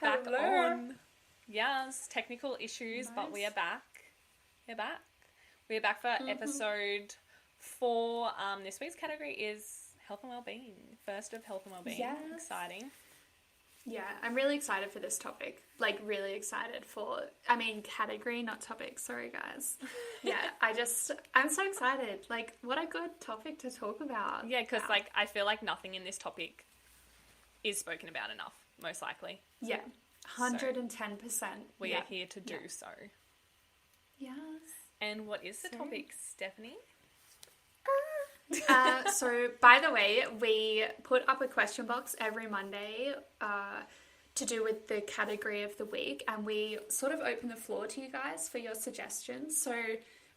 back Hello. on. Yes, technical issues, but we are Nice. back. We're back. We're back for episode 4. This week's category is health and well-being. First of health and well-being. Yes. Exciting. Yeah, I'm really excited for this topic. Like, really excited for, category, not topic. Sorry, guys. Yeah, I'm so excited. Like, what a good topic to talk about. Yeah, because, I feel like nothing in this topic is spoken about enough, most likely. Yeah, 110%. We are here to do so. Yes. And what is the topic, Stephanie? So, by the way, we put up a question box every Monday to do with the category of the week, and we sort of open the floor to you guys for your suggestions. So,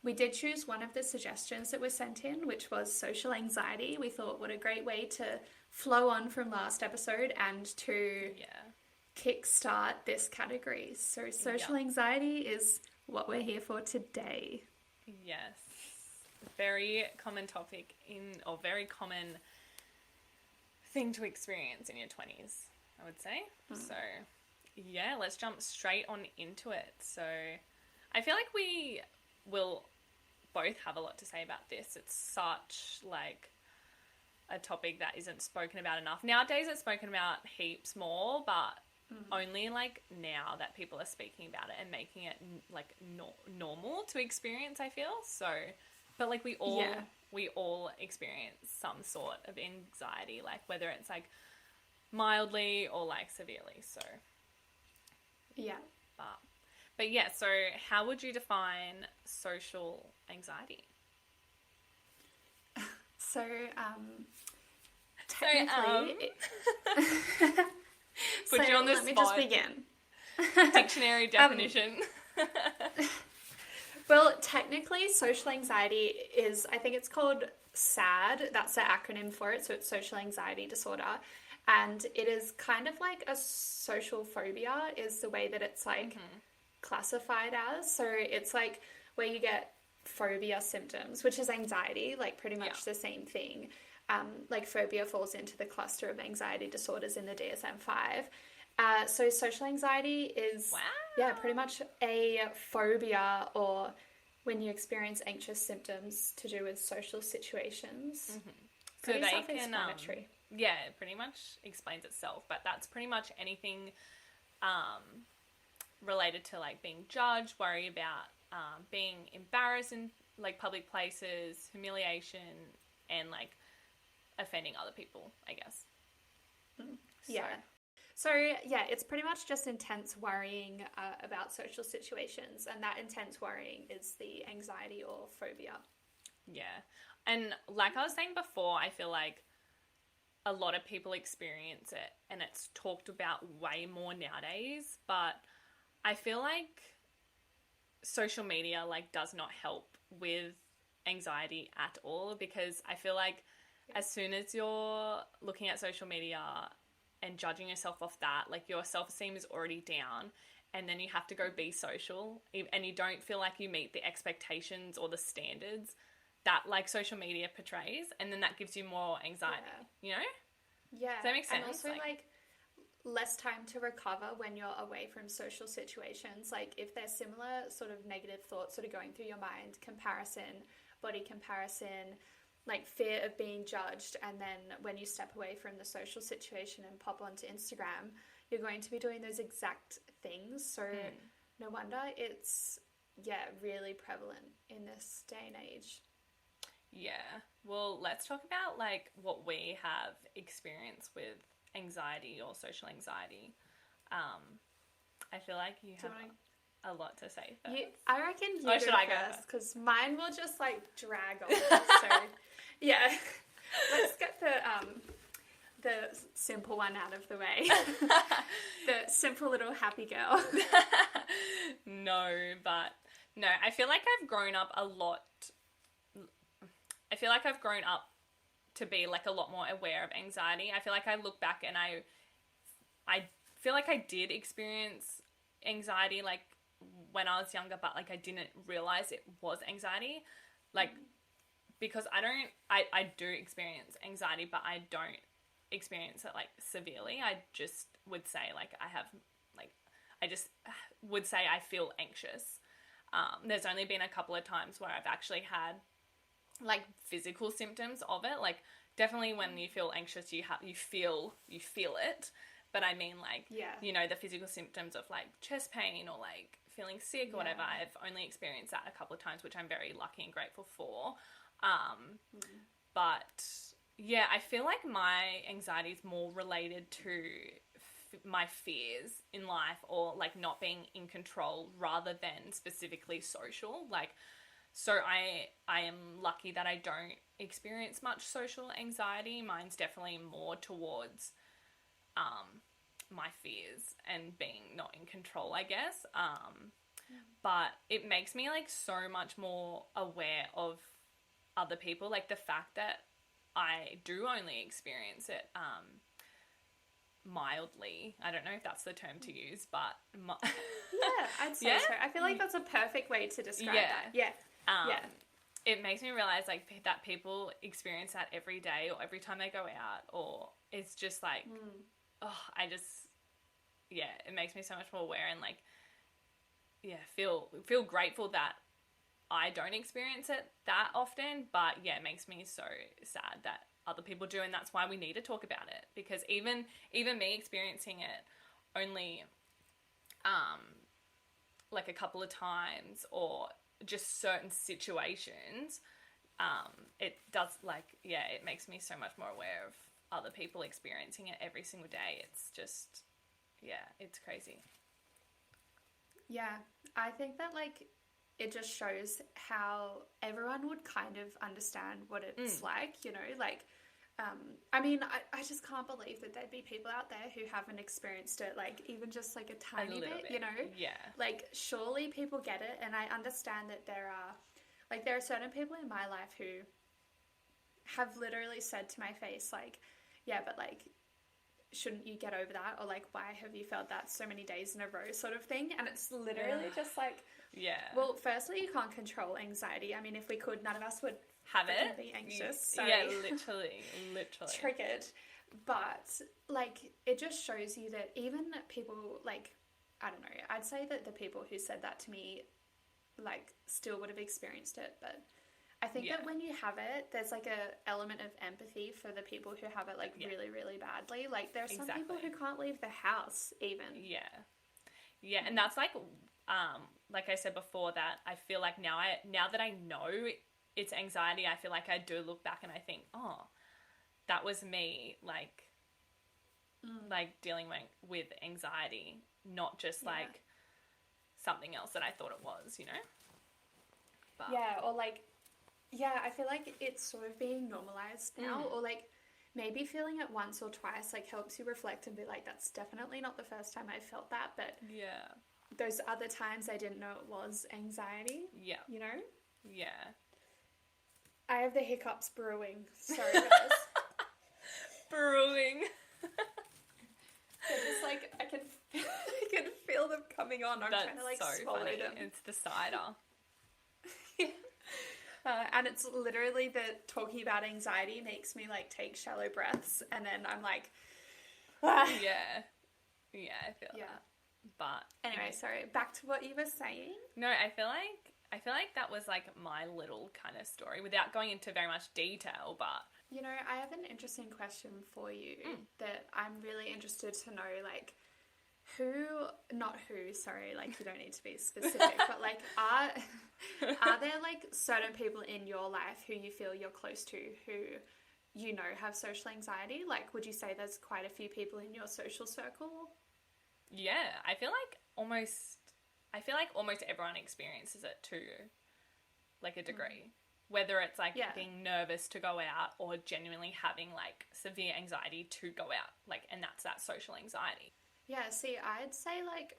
we did choose one of the suggestions that were sent in, which was social anxiety. We thought, what a great way to flow on from last episode and to kickstart this category. So, social anxiety is what we're here for today. Yes. Very common topic or very common thing to experience in your 20s, I would say. So, yeah, let's jump straight on into it. So, I feel like we will both have a lot to say about this. It's such, a topic that isn't spoken about enough. Nowadays, it's spoken about heaps more, but only, now that people are speaking about it and making it, normal to experience, I feel. So... But, we all experience some sort of anxiety, whether it's, mildly or, severely, so. Yeah. But yeah, so how would you define social anxiety? So, technically... Put you on the spot. Let me just begin. Dictionary definition. Well, technically, social anxiety is, I think it's called SAD. That's the acronym for it. So it's social anxiety disorder. And it is kind of like a social phobia is the way that it's classified as. So it's where you get phobia symptoms, which is anxiety, pretty much the same thing. Phobia falls into the cluster of anxiety disorders in the DSM-5. So social anxiety is, pretty much a phobia or when you experience anxious symptoms to do with social situations. So Pretty they self-explanatory. it pretty much explains itself, but that's pretty much anything related to being judged, worry about being embarrassed in public places, humiliation, and offending other people, I guess. So, it's pretty much just intense worrying about social situations, and that intense worrying is the anxiety or phobia. Yeah. And like I was saying before, I feel like a lot of people experience it, and it's talked about way more nowadays, but I feel like social media, does not help with anxiety at all, because I feel like as soon as you're looking at social media and judging yourself off that, your self-esteem is already down, and then you have to go be social, and you don't feel like you meet the expectations or the standards that social media portrays, and then that gives you more anxiety, you know? Yeah. Does that make sense? And also less time to recover when you're away from social situations. If there's similar sort of negative thoughts sort of going through your mind, comparison, body comparison, fear of being judged, and then when you step away from the social situation and pop onto Instagram, you're going to be doing those exact things. So no wonder it's, really prevalent in this day and age. Yeah. Well, let's talk about what we have experienced with anxiety or social anxiety. I feel like you have a lot to say first. I reckon you Or should I go first, because mine will just drag on. So yeah, let's get the simple one out of the way. The simple little happy girl. No, I feel like I've grown up a lot. I feel like I've grown up to be a lot more aware of anxiety. I feel like I look back and I feel like I did experience anxiety when I was younger, but I didn't realize it was anxiety. Because I do experience anxiety, but I don't experience it severely. I just would say I have I just would say I feel anxious. There's only been a couple of times where I've actually had like physical symptoms of it. Like definitely when you feel anxious, you feel it. But I mean like, you know, the physical symptoms of like chest pain or like feeling sick or whatever. I've only experienced that a couple of times, which I'm very lucky and grateful for. But yeah, I feel like my anxiety is more related to my fears in life, or like not being in control, rather than specifically social. Like, so I am lucky that I don't experience much social anxiety. Mine's definitely more towards my fears and being not in control, I guess. But it makes me like so much more aware of other people. Like the fact that I do only experience it mildly. I don't know if that's the term to use, but yeah, I'd say so. I feel like that's a perfect way to describe that. Yeah. It makes me realize like that people experience that every day or every time they go out, or it's just like, it makes me so much more aware and like, feel grateful that I don't experience it that often. But yeah, it makes me so sad that other people do, and that's why we need to talk about it, because even me experiencing it only like a couple of times or just certain situations, it does like, it makes me so much more aware of other people experiencing it every single day. It's just, it's crazy. Yeah, I think that like it just shows how everyone would kind of understand what it's like, you know, like, I mean, I just can't believe that there'd be people out there who haven't experienced it, like, even just, like, a tiny bit, you know? Yeah. Like, surely people get it, and I understand that there are certain people in my life who have literally said to my face, like, yeah, but, like, shouldn't you get over that? Or, like, why have you felt that so many days in a row sort of thing? And it's literally just, like... Yeah. Well, firstly, you can't control anxiety. I mean, if we could, none of us would... have it. Be anxious. Sorry. Yeah, literally. Triggered. But, like, it just shows you that even people, like, I don't know, I'd say that the people who said that to me, like, still would have experienced it. But I think that when you have it, there's, like, a element of empathy for the people who have it, like, really, really badly. Like, there are some people who can't leave the house, even. Yeah, and that's, like I said before, that I feel like now that I know it's anxiety, I feel like I do look back and I think, oh, that was me, like dealing with anxiety, not just like something else that I thought it was, you know? But, or like, I feel like it's sort of being normalized now, or like maybe feeling it once or twice like helps you reflect and be like, that's definitely not the first time I felt that, but those other times I didn't know it was anxiety. Yeah. You know? Yeah. I have the hiccups brewing. Sorry, guys. Brewing. They're just like, I can feel them coming on. I'm trying to like so swallow funny. them. It's the cider. And it's literally that talking about anxiety makes me like take shallow breaths, and then I'm like, Yeah, I feel that. But anyway, sorry. Back to what you were saying. No, I feel like that was like my little kind of story without going into very much detail, but... You know, I have an interesting question for you that I'm really interested to know, like, like, you don't need to be specific, but, like, are there, like, certain people in your life who you feel you're close to who, you know, have social anxiety? Like, would you say there's quite a few people in your social circle? Yeah, I feel like almost everyone experiences it to, like, a degree. Whether it's, like, being nervous to go out or genuinely having, like, severe anxiety to go out. Like, and that's that social anxiety. Yeah, see, I'd say, like,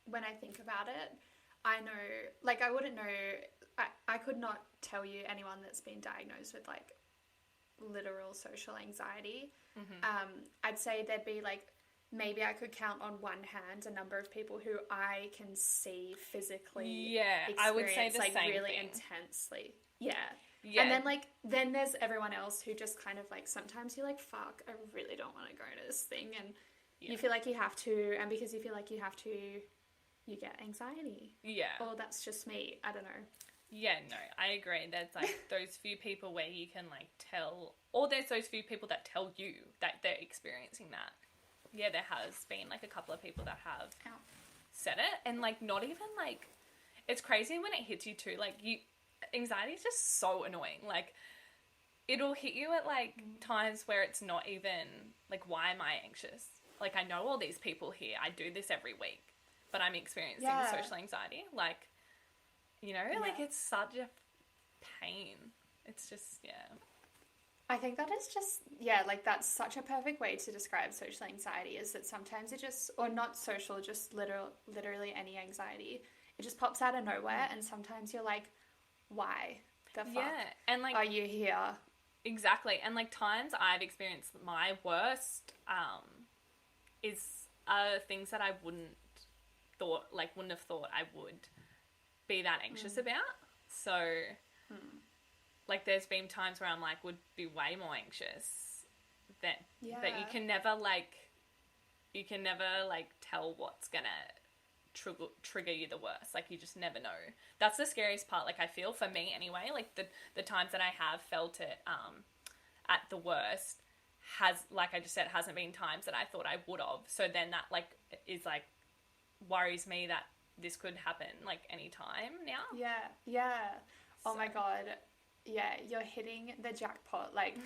when I think about it, I know, like, I wouldn't know, I could not tell you anyone that's been diagnosed with, like, literal social anxiety. I'd say there'd be, like, maybe I could count on one hand a number of people who I can see physically experience, I would say the like, same really thing. Intensely. Yeah. And then, like, then there's everyone else who just kind of, like, sometimes you're like, fuck, I really don't want to go to this thing, and you feel like you have to, and because you feel like you have to, you get anxiety. Yeah. Or that's just me. I don't know. Yeah, no, I agree. There's like those few people where you can like tell, or there's those few people that tell you that they're experiencing that. Yeah, there has been like a couple of people that have said it, and like not even like, it's crazy when it hits you too. Like anxiety is just so annoying. Like it'll hit you at like times where it's not even like, why am I anxious? Like I know all these people here. I do this every week, but I'm experiencing social anxiety. Like, you know, like it's such a pain. It's just, I think that is just, like that's such a perfect way to describe social anxiety, is that sometimes it just, or not social, just literally any anxiety, it just pops out of nowhere, and sometimes you're like, why the fuck and like, are you here? Exactly. And like times I've experienced my worst is things that I wouldn't have thought I would be that anxious about. So like there's been times where I'm like, would be way more anxious than but you can never tell what's gonna trigger you the worst. Like you just never know. That's the scariest part. Like I feel, for me anyway, like the times that I have felt it at the worst has, like I just said, hasn't been times that I thought I would have. So then that like is like worries me that this could happen like any time now. Oh my god, you're hitting the jackpot. Like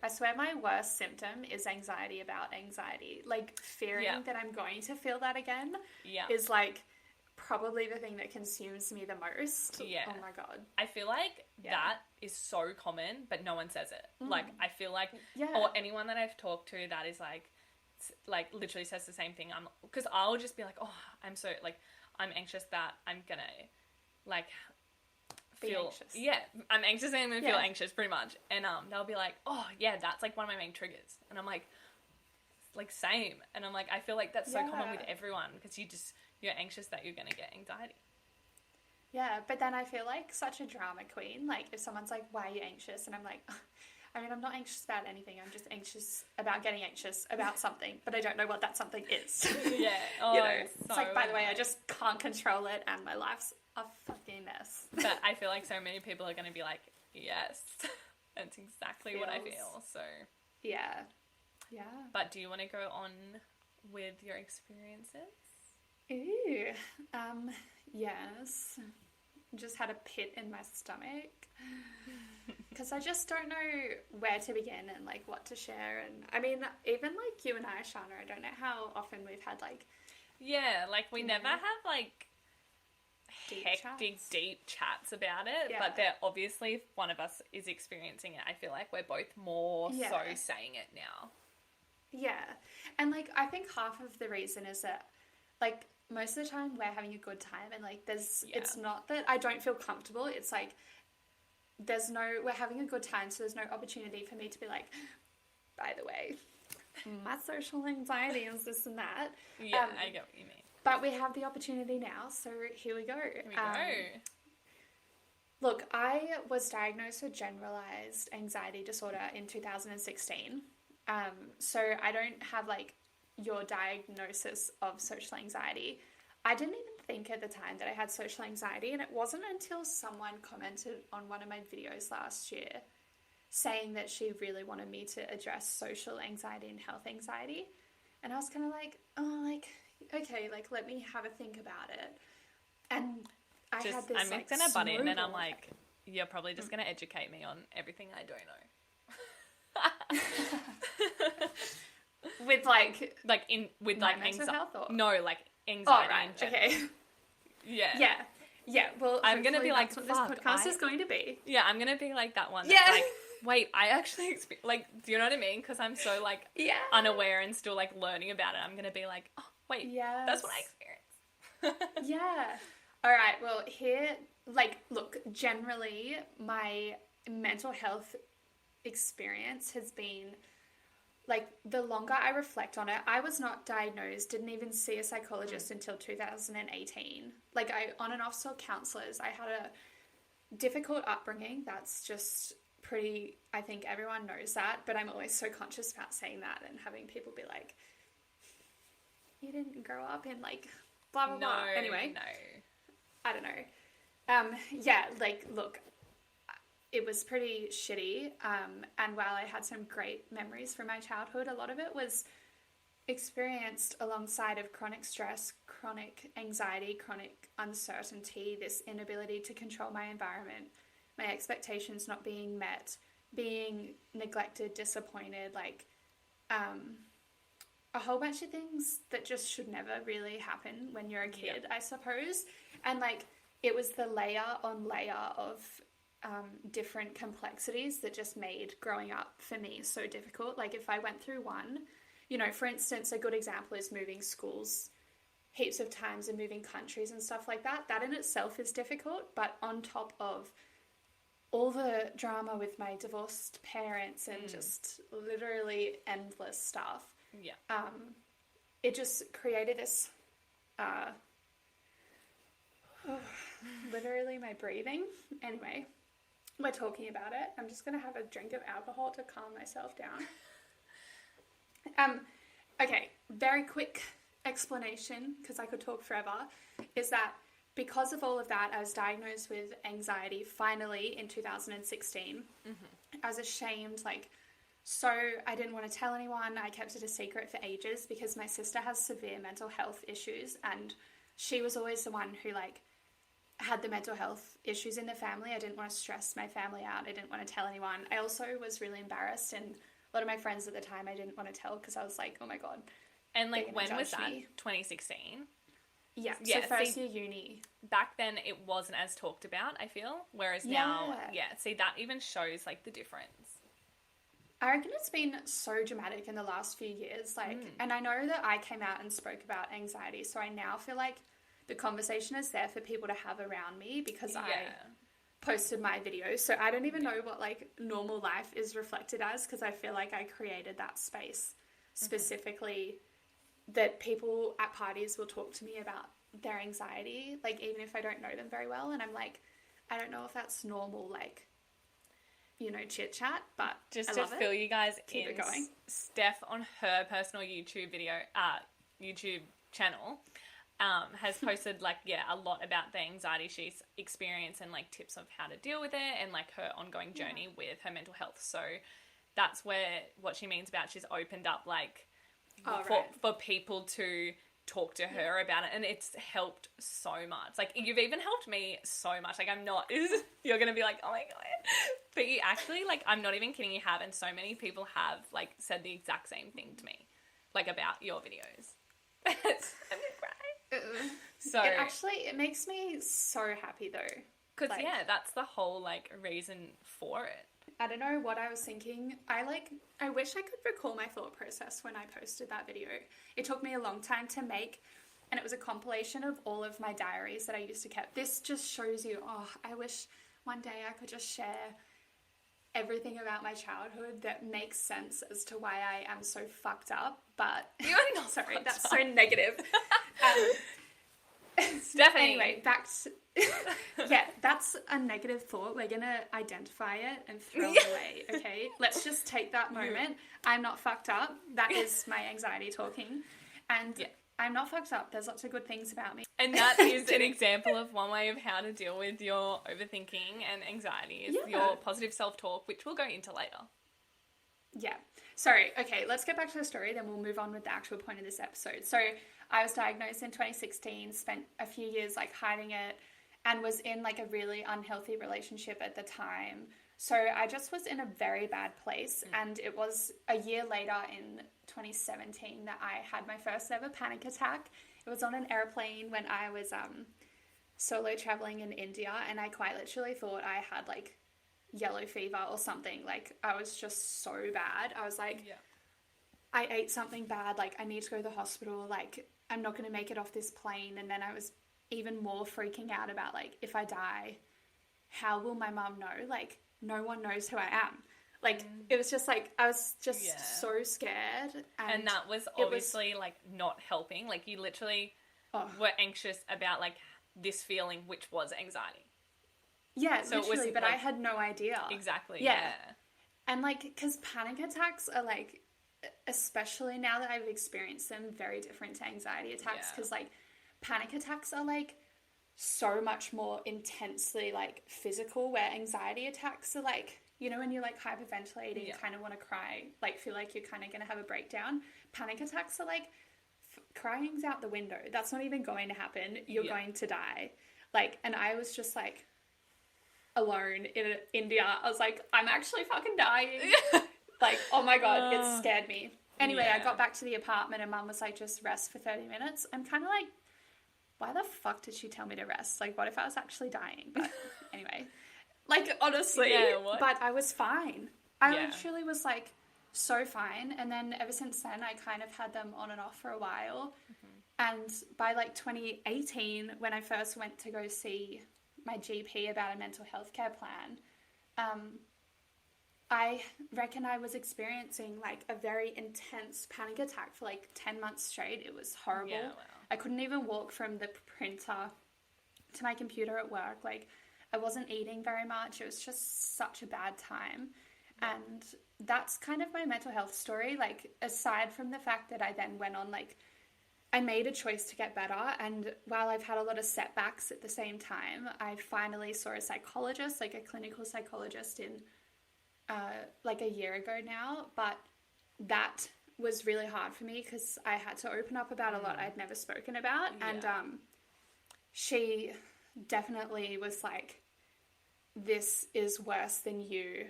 I swear my worst symptom is anxiety about anxiety. Like fearing that I'm going to feel that again is like probably the thing that consumes me the most. Oh my god. I feel like that is so common, but no one says it. Like I feel like or anyone that I've talked to that is like literally says the same thing. Because I'll just be like, oh, I'm so like, I'm anxious that I'm gonna like feel anxious. I'm anxious and I'm gonna feel anxious pretty much. And they'll be like, oh yeah, that's like one of my main triggers. And I'm like same. And I'm like, I feel like that's so common with everyone, because you're anxious that you're gonna get anxiety. Yeah, but then I feel like such a drama queen. Like if someone's like, why are you anxious? And I'm like, I mean, I'm not anxious about anything. I'm just anxious about getting anxious about something, but I don't know what that something is. Yeah. Oh, you know, it's like, by the way, I just can't control it, and my life's a fucking mess. But I feel like so many people are going to be like, yes, that's exactly what I feel. So yeah. But do you want to go on with your experiences? Ooh, yes. Just had a pit in my stomach because I just don't know where to begin and like what to share. And I mean, even like you and I, Sharna, I don't know how often we've had like we never have like deep chats about it, but they're obviously, if one of us is experiencing it, I feel like we're both more so saying it now. And like I think half of the reason is that like most of the time we're having a good time, and like it's not that I don't feel comfortable, it's like we're having a good time, so there's no opportunity for me to be like, by the way, my social anxiety is this and that. I get what you mean. But we have the opportunity now, so here we go. Look, I was diagnosed with Generalised Anxiety Disorder in 2016. So I don't have like your diagnosis of social anxiety. I didn't even think at the time that I had social anxiety, and it wasn't until someone commented on one of my videos last year saying that she really wanted me to address social anxiety and health anxiety. And I was kind of like, oh, like, okay, like, let me have a think about it. And I had this, I'm like, gonna butt in, and I'm like, you're probably just going to educate me on everything I don't know. With like mental health, or? No, like anxiety. Oh, right. Okay. Yeah. Well, I'm gonna be like, that's what this podcast is going to be. Yeah, I'm gonna be like that one. That's like, wait, I actually like. Do you know what I mean? Because I'm so like unaware and still like learning about it. I'm gonna be like, oh wait, that's what I experienced. All right. Well, here, like, look. Generally, my mental health experience has been, like, the longer I reflect on it, I was not diagnosed, didn't even see a psychologist until 2018. Like, I on and off saw counselors. I had a difficult upbringing. That's just pretty, I think everyone knows that, but I'm always so conscious about saying that and having people be like, you didn't grow up in, like, blah, blah, blah. Anyway. I don't know. Yeah, like, look, it was pretty shitty. And while I had some great memories from my childhood, a lot of it was experienced alongside of chronic stress, chronic anxiety, chronic uncertainty, this inability to control my environment, my expectations not being met, being neglected, disappointed, like a whole bunch of things that just should never really happen when you're a kid, I suppose. And like it was the layer on layer of different complexities that just made growing up for me so difficult. Like if I went through one, you know, for instance, a good example is moving schools heaps of times and moving countries and stuff like that. That in itself is difficult, but on top of all the drama with my divorced parents and just literally endless stuff, it just created this, literally my breathing. Anyway, we're talking about it. I'm just going to have a drink of alcohol to calm myself down. Okay, very quick explanation, because I could talk forever, is that because of all of that, I was diagnosed with anxiety finally in 2016. I was ashamed, like, so I didn't want to tell anyone. I kept it a secret for ages because my sister has severe mental health issues, and she was always the one who, like, had the mental health issues in the family. I didn't want to stress my family out. I didn't want to tell anyone. I also was really embarrassed, and a lot of my friends at the time I didn't want to tell because I was like, oh my God. And like, when was that? 2016? Yeah, so first year uni. Back then it wasn't as talked about, I feel. Whereas now, see, that even shows like the difference. I reckon it's been so dramatic in the last few years. Like, and I know that I came out and spoke about anxiety, so I now feel like the conversation is there for people to have around me because I posted my videos. So I don't even know what like normal life is reflected as, because I feel like I created that space specifically that people at parties will talk to me about their anxiety, like even if I don't know them very well. And I'm like, I don't know if that's normal, like, you know, chit chat, but just to fill you guys Keep in, it going. Steph on her personal YouTube channel has posted like a lot about the anxiety she's experienced and like tips of how to deal with it and like her ongoing journey with her mental health. So that's where what she means about she's opened up like for people to talk to her about it, and it's helped so much. Like you've even helped me so much. Like I'm not you're gonna be like, oh my God, but you actually, like, I'm not even kidding, you have, and so many people have like said the exact same thing to me, like about your videos. I'm gonna cry. So it makes me so happy though, because like, that's the whole like reason for it. I don't know what I was thinking. I wish I could recall my thought process when I posted that video. It took me a long time to make, and it was a compilation of all of my diaries that I used to keep. This just shows you, I wish one day I could just share everything about my childhood that makes sense as to why I am so fucked up. But you're not sorry, that's up. so negative. Stephanie. Anyway, back to... that's a negative thought. We're going to identify it and throw it away, okay? Let's just take that moment. I'm not fucked up. That is my anxiety talking. And I'm not fucked up. There's lots of good things about me. And that is an example of one way of how to deal with your overthinking and anxiety is your positive self-talk, which we'll go into later. Yeah. Sorry. Okay, let's get back to the story, then we'll move on with the actual point of this episode. So I was diagnosed in 2016, spent a few years like hiding it, and was in like a really unhealthy relationship at the time. So I just was in a very bad place. And it was a year later in 2017 that I had my first ever panic attack. It was on an airplane when I was solo traveling in India, and I quite literally thought I had like yellow fever or something. Like I was just so bad. I was like, I ate something bad. Like I need to go to the hospital. Like I'm not going to make it off this plane. And then I was even more freaking out about like, if I die, how will my mum know? Like no one knows who I am. Like it was just like, I was just so scared. And that was obviously like not helping. Like you literally were anxious about like this feeling, which was anxiety. Yeah, so literally, but like, I had no idea. Exactly, yeah. And like, because panic attacks are like, especially now that I've experienced them, very different to anxiety attacks. Because like panic attacks are like so much more intensely like physical, where anxiety attacks are like, you know, when you're like hyperventilating, you kind of want to cry, like feel like you're kind of going to have a breakdown. Panic attacks are like crying's out the window. That's not even going to happen. You're going to die. Like, and I was just like alone in India. I was like, I'm actually fucking dying. Like, oh my God, it scared me. Anyway, I got back to the apartment and Mum was like, just rest for 30 minutes. I'm kind of like, why the fuck did she tell me to rest? Like, what if I was actually dying? But anyway, like, honestly, but I was fine. I literally was like so fine. And then ever since then, I kind of had them on and off for a while. And by like 2018, when I first went to go see my GP about a mental health care plan, I reckon I was experiencing like a very intense panic attack for like 10 months straight. It was horrible. Yeah, wow. I couldn't even walk from the printer to my computer at work. Like, I wasn't eating very much. It was just such a bad time. Yeah. And that's kind of my mental health story. Like, aside from the fact that I then went on, like, I made a choice to get better. And while I've had a lot of setbacks at the same time, I finally saw a psychologist, like a clinical psychologist in like a year ago now. But that was really hard for me because I had to open up about a lot I'd never spoken about. Yeah. And she definitely was like, this is worse than you,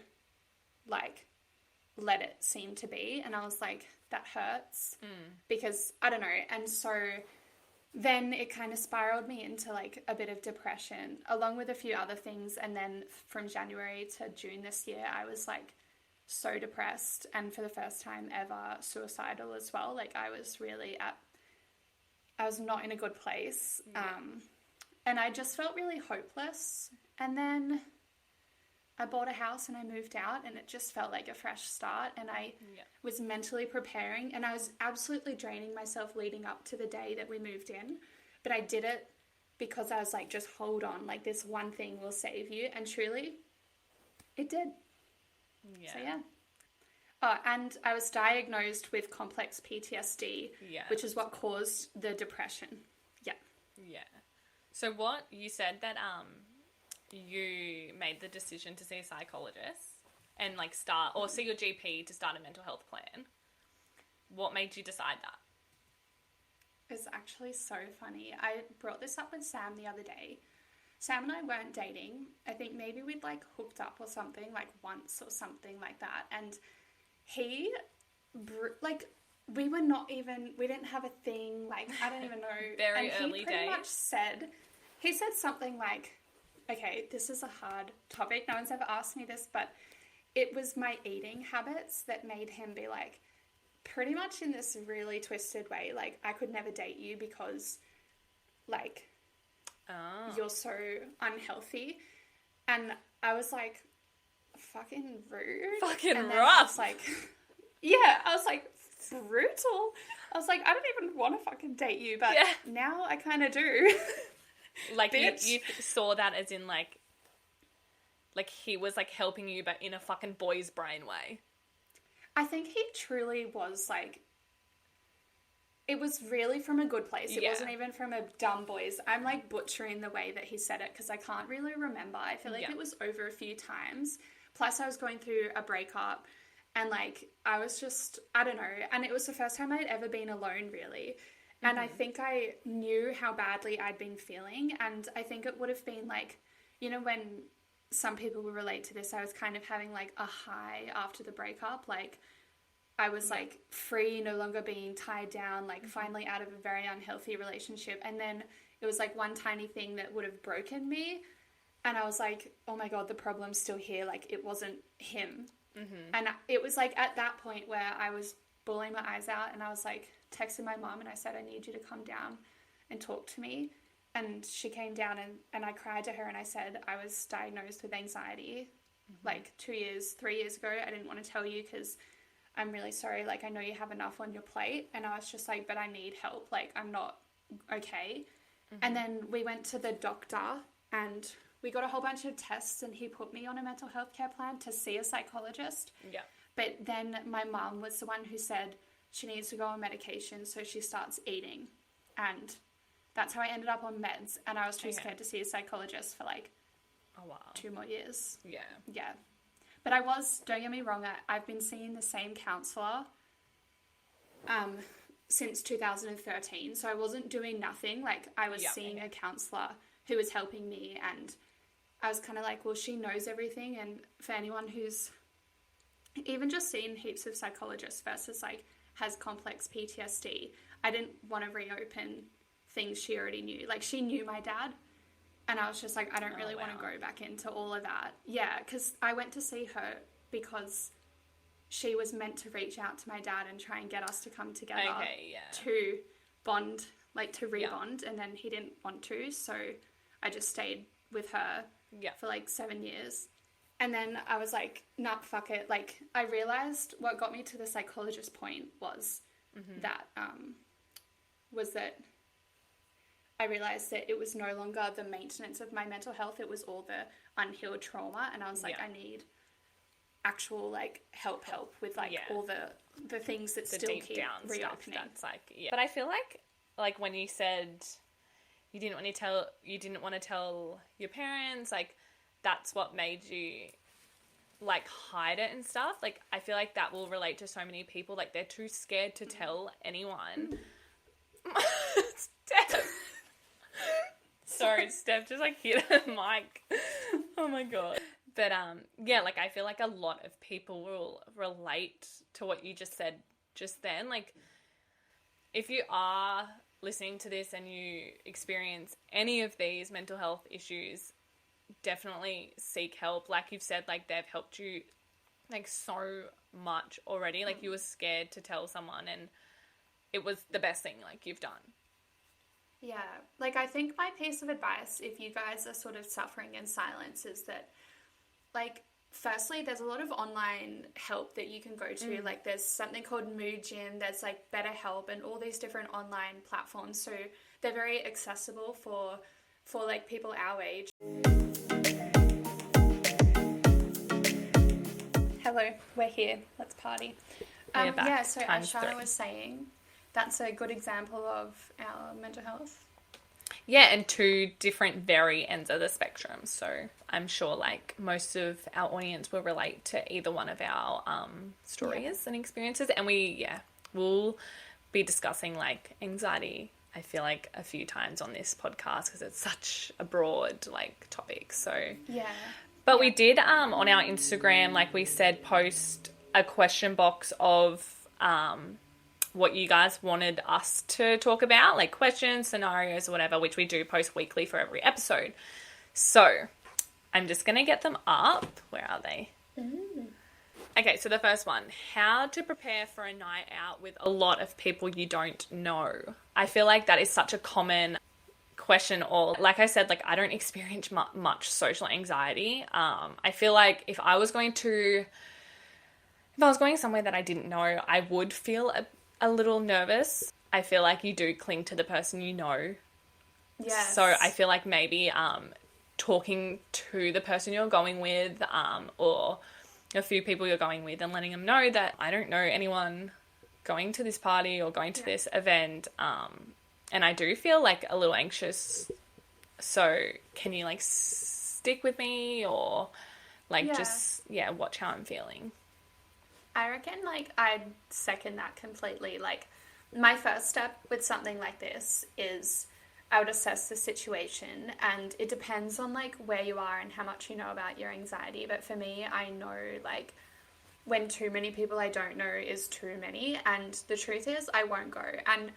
like, let it seem to be. And I was like, that hurts because I don't know. And so then it kind of spiraled me into like a bit of depression along with a few other things. And then from January to June this year, I was like so depressed and for the first time ever suicidal as well. Like, I was not in a good place. And I just felt really hopeless. And then I bought a house and I moved out and it just felt like a fresh start. And I was mentally preparing and I was absolutely draining myself leading up to the day that we moved in. But I did it because I was like, just hold on, like this one thing will save you. And truly, it did. Yeah. So yeah. Oh, and I was diagnosed with complex PTSD, which is what caused the depression. Yeah. Yeah. So what you said that you made the decision to see a psychologist and like start or see your GP to start a mental health plan. What made you decide that? It's actually so funny. I brought this up with Sam the other day. Sam and I weren't dating. I think maybe we'd like hooked up or something, like once or something like that. And he, like, we didn't have a thing, like, I don't even know. Very and early he pretty days. much he said something like, okay, this is a hard topic. No one's ever asked me this, but it was my eating habits that made him be like, pretty much in this really twisted way, like, I could never date you because, like, you're so unhealthy. And I was like, fucking rude. Fucking and rough. I was like, yeah, I was like, brutal. I was like, I don't even want to fucking date you, but now I kind of do. Like, you saw that as in, like he was, like, helping you, but in a fucking boy's brain way. I think he truly was, like, it was really from a good place. It wasn't even from a dumb boy's. I'm, like, butchering the way that he said it because I can't really remember. I feel like it was over a few times. Plus, I was going through a breakup and, like, I was just, I don't know. And it was the first time I'd ever been alone, really. And I think I knew how badly I'd been feeling. And I think it would have been like, you know, when some people will relate to this, I was kind of having like a high after the breakup. Like, I was like free, no longer being tied down, like finally out of a very unhealthy relationship. And then it was like one tiny thing that would have broken me. And I was like, oh my God, the problem's still here. Like, it wasn't him. And it was like at that point where I was bawling my eyes out and I was like, texted my mom and I said, I need you to come down and talk to me. And she came down and I cried to her and I said, I was diagnosed with anxiety like 3 years ago. I didn't want to tell you because I'm really sorry. Like, I know you have enough on your plate. And I was just like, but I need help. Like, I'm not okay. And then we went to the doctor and we got a whole bunch of tests and he put me on a mental health care plan to see a psychologist. Yeah. But then my mom was the one who said she needs to go on medication, so she starts eating. And That's how I ended up on meds, and I was too scared to see a psychologist for like 2 more years. Yeah. Yeah. But don't get me wrong, I've been seeing the same counsellor since 2013, so I wasn't doing nothing. Like, I was seeing a counsellor who was helping me, and I was kind of like, well, she knows everything. And for anyone who's even just seen heaps of psychologists versus like has complex PTSD, I didn't want to reopen things she already knew. Like, she knew my dad, and I was just like, I don't really want to go back into all of that. Yeah, because I went to see her because she was meant to reach out to my dad and try and get us to come together to bond, like to rebond, and then he didn't want to, so I just stayed with her for like 7 years. And then I was like, nah, fuck it. Like, I realized what got me to the psychologist point was that I realized that it was no longer the maintenance of my mental health. It was all the unhealed trauma. And I was like, I need actual like help with like all the things that the still keep reopening. That's like, But I feel like when you said you didn't want to tell your parents, like, that's what made you like hide it and stuff. Like, I feel like that will relate to so many people. Like, they're too scared to tell anyone. Steph. Sorry, Steph just like hit a mic. Oh my God. But like, I feel like a lot of people will relate to what you just said just then. Like, if you are listening to this and you experience any of these mental health issues, definitely seek help. Like you've said, like, they've helped you like so much already. Like, you were scared to tell someone, and it was the best thing like you've done. Yeah. Like, I think my piece of advice, if you guys are sort of suffering in silence, is that, like, firstly, there's a lot of online help that you can go to. Like, there's something called Mood Gym, there's like BetterHelp, and all these different online platforms. So they're very accessible for like people our age. Hello, we're here. Let's party. Yeah, so as Sharna was saying, that's a good example of our mental health. Yeah, and 2 different very ends of the spectrum. So I'm sure like most of our audience will relate to either one of our stories and experiences. And we'll be discussing like anxiety, I feel like, a few times on this podcast because it's such a broad like topic. So but we did on our Instagram, like we said, post a question box of what you guys wanted us to talk about, like questions, scenarios, or whatever, which we do post weekly for every episode. So I'm just going to get them up. Where are they? Okay, so the first one, how to prepare for a night out with a lot of people you don't know. I feel like that is such a common question, or like I said, like, I don't experience much social anxiety. I feel like if I was going somewhere that I didn't know, I would feel a little nervous. I feel like you do cling to the person you know. Yes. So I feel like maybe talking to the person you're going with or a few people you're going with and letting them know that I don't know anyone going to this party or going to this event, and I do feel like a little anxious, so can you like stick with me or like just watch how I'm feeling. I reckon, like, I'd second that completely. Like, my first step with something like this is I would assess the situation, and it depends on, like, where you are and how much you know about your anxiety. But for me, I know, like, when too many people I don't know is too many, and the truth is I won't go. And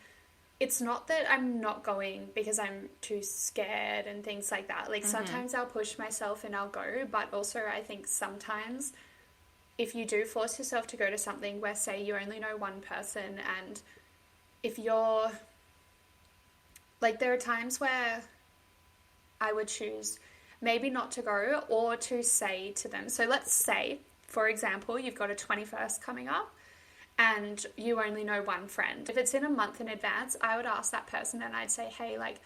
it's not that I'm not going because I'm too scared and things like that. Like, sometimes I'll push myself and I'll go, but also I think sometimes if you do force yourself to go to something where, say, you only know one person, and if you're, like, there are times where I would choose maybe not to go or to say to them. So let's say, for example, you've got a 21st coming up and you only know one friend. If it's in a month in advance, I would ask that person and I'd say, hey, like,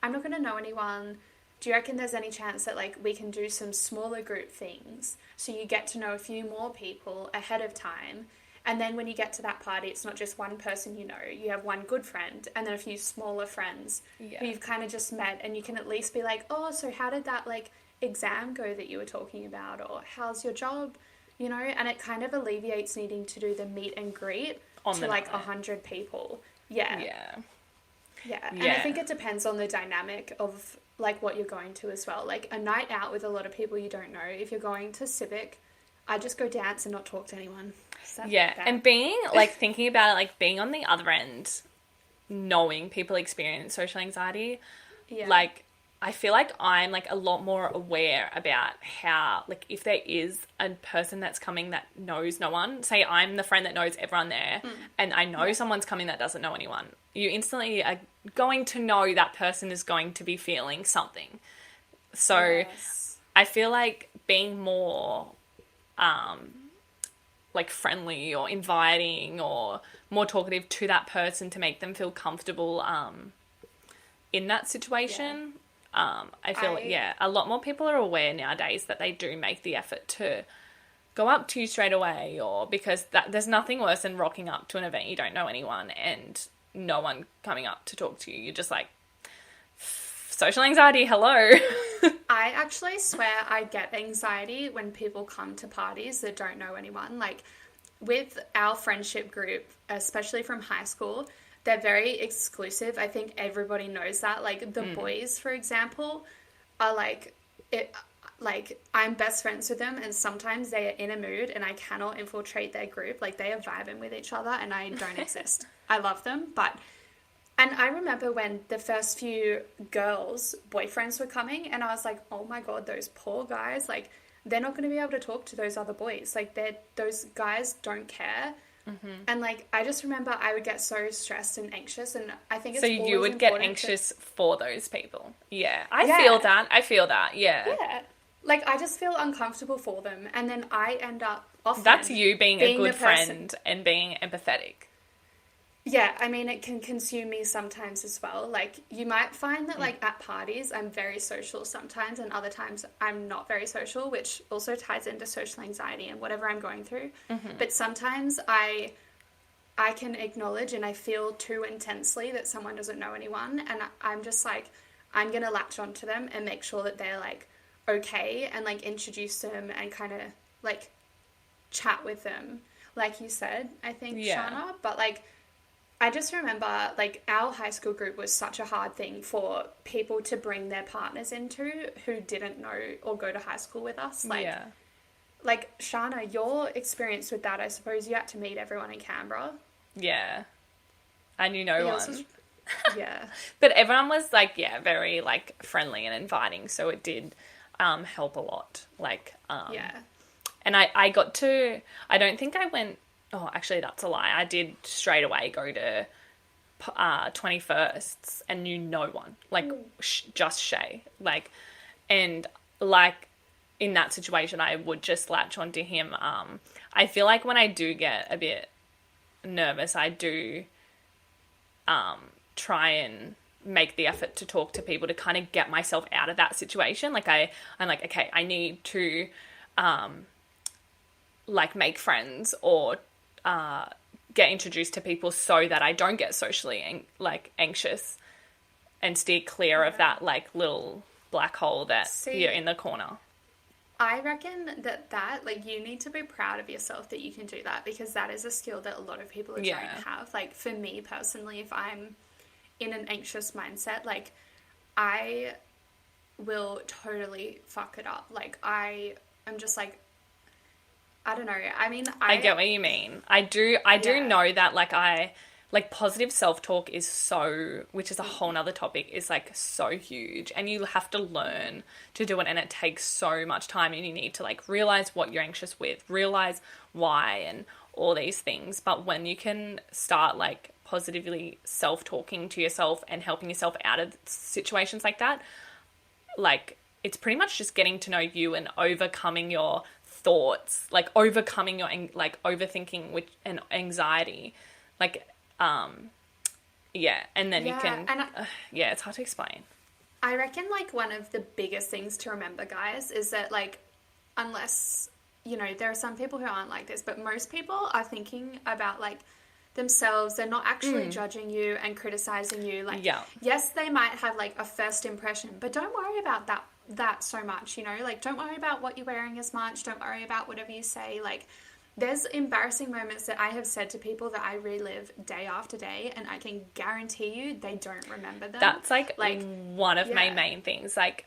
I'm not going to know anyone. Do you reckon there's any chance that, like, we can do some smaller group things so you get to know a few more people ahead of time, And then when you get to that party, it's not just one person you know. You have one good friend and then a few smaller friends who you've kind of just met, and you can at least be like, oh, so how did that, like, exam go that you were talking about? Or how's your job? You know, and it kind of alleviates needing to do the meet and greet to, like, 100 people. Yeah. And I think it depends on the dynamic of, like, what you're going to as well. Like, a night out with a lot of people you don't know, if you're going to Civic, I just go dance and not talk to anyone. And being, like, thinking about it, like, being on the other end, knowing people experience social anxiety, like, I feel like I'm, like, a lot more aware about how, like, if there is a person that's coming that knows no one, say I'm the friend that knows everyone there, and I know someone's coming that doesn't know anyone, you instantly are going to know that person is going to be feeling something. So I feel like being more, like, friendly or inviting or more talkative to that person to make them feel comfortable in that situation. I feel a lot more people are aware nowadays that they do make the effort to go up to you straight away, or because there's nothing worse than rocking up to an event you don't know anyone and no one coming up to talk to you. You're just like, social anxiety, hello. I actually swear I get anxiety when people come to parties that don't know anyone. Like, with our friendship group, especially from high school, they're very exclusive. I think everybody knows that. Like, the boys, for example, are like, I'm best friends with them, and sometimes they are in a mood and I cannot infiltrate their group. Like, they are vibing with each other and I don't exist. I love them, and I remember when the first few girls' boyfriends were coming, and I was like, oh my God, those poor guys, like, they're not going to be able to talk to those other boys. Like, those guys don't care. And, like, I just remember I would get so stressed and anxious, and I think it's so always you would get anxious for those people. I feel that. Yeah. Like, I just feel uncomfortable for them, and then I end up often that's you being a good friend and being empathetic. Yeah, I mean, it can consume me sometimes as well. Like, you might find that, like, at parties, I'm very social sometimes, and other times I'm not very social, which also ties into social anxiety and whatever I'm going through. But sometimes I can acknowledge and I feel too intensely that someone doesn't know anyone, and I'm just like, I'm going to latch onto them and make sure that they're, like, okay, and, like, introduce them and kind of, like, chat with them, like you said, I think, Sharna. But, like, I just remember, like, our high school group was such a hard thing for people to bring their partners into who didn't know or go to high school with us. Like, Sharna, your experience with that, I suppose you had to meet everyone in Canberra. Yeah. I knew no one. Yeah. But everyone was, like, very, like, friendly and inviting, so it did help a lot. Like, and I got to, I don't think I went, oh, actually, that's a lie. I did straight away go to 21sts and knew no one. Like, just Shay. Like, and, like, in that situation, I would just latch onto him. I feel like when I do get a bit nervous, I do try and make the effort to talk to people to kind of get myself out of that situation. Like, I'm like, okay, I need to, like, make friends or get introduced to people so that I don't get socially anxious and steer clear of that, like, little black hole that you're in the corner. I reckon that like, you need to be proud of yourself that you can do that, because that is a skill that a lot of people don't have. Like, for me personally, if I'm in an anxious mindset, like, I will totally fuck it up. Like, I'm just like, I don't know. I mean, I get what you mean. I do know that, like, positive self-talk is so, which is a whole nother topic, is, like, so huge, and you have to learn to do it, and it takes so much time, and you need to, like, realize what you're anxious with, realize why, and all these things. But when you can start, like, positively self-talking to yourself and helping yourself out of situations like that, like, it's pretty much just getting to know you and overcoming your thoughts, like, overcoming your, like, overthinking and anxiety, like, and then you can, it's hard to explain. I reckon, like, one of the biggest things to remember, guys, is that, like, unless you know, there are some people who aren't like this, but most people are thinking about, like, themselves. They're not actually judging you and criticizing you. Like, yes, they might have, like, a first impression, but don't worry about that so much, you know? Like, don't worry about what you're wearing as much. Don't worry about whatever you say. Like, there's embarrassing moments that I have said to people that I relive day after day, and I can guarantee you they don't remember them. That's, like one of my main things. Like,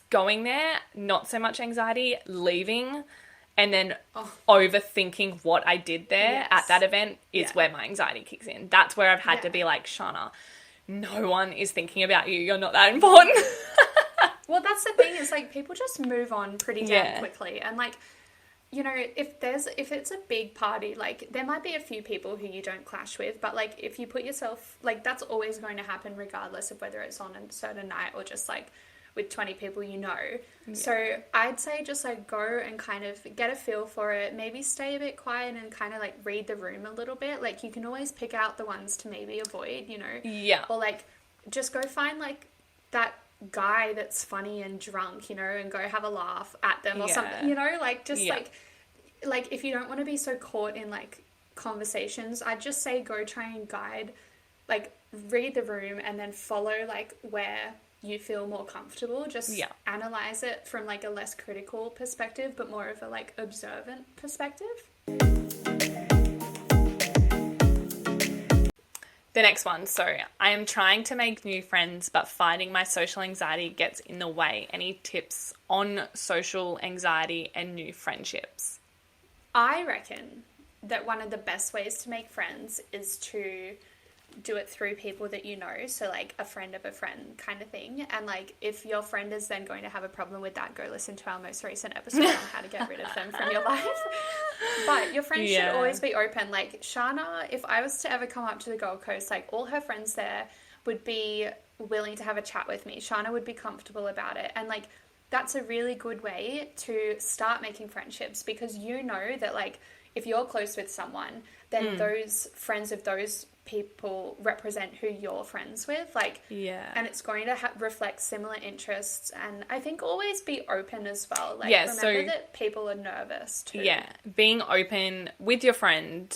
going there, not so much anxiety, leaving, and then overthinking what I did there at that event is where my anxiety kicks in. That's where I've had to be like, Sharna, no one is thinking about you. You're not that important. Well, that's the thing, is, like, people just move on pretty damn quickly. And, like, you know, if it's a big party, like, there might be a few people who you don't clash with, but, like, if you put yourself, like, that's always going to happen regardless of whether it's on a certain night or just, like, with 20 people you know. So I'd say just, like, go and kind of get a feel for it. Maybe stay a bit quiet and kind of, like, read the room a little bit. Like, you can always pick out the ones to maybe avoid, you know. Yeah. Or, like, just go find, like, that guy that's funny and drunk, you know, and go have a laugh at them or something, you know, like, just like if you don't want to be so caught in, like, conversations, I'd just say go try and guide, like, read the room and then follow, like, where you feel more comfortable. Just analyze it from, like, a less critical perspective, but more of a, like, observant perspective. The next one. So, I am trying to make new friends, but finding my social anxiety gets in the way. Any tips on social anxiety and new friendships? I reckon that one of the best ways to make friends is to do it through people that you know. So, like, a friend of a friend kind of thing. And, like, if your friend is then going to have a problem with that, go listen to our most recent episode on how to get rid of them from your life. But your friends should always be open. Like, Sharna, if I was to ever come up to the Gold Coast, like, all her friends there would be willing to have a chat with me. Sharna would be comfortable about it. And, like, that's a really good way to start making friendships, because you know that, like, if you're close with someone, then those friends of those people represent who you're friends with, like, and it's going to reflect similar interests. And I think always be open as well, like, remember that people are nervous too. Being open with your friend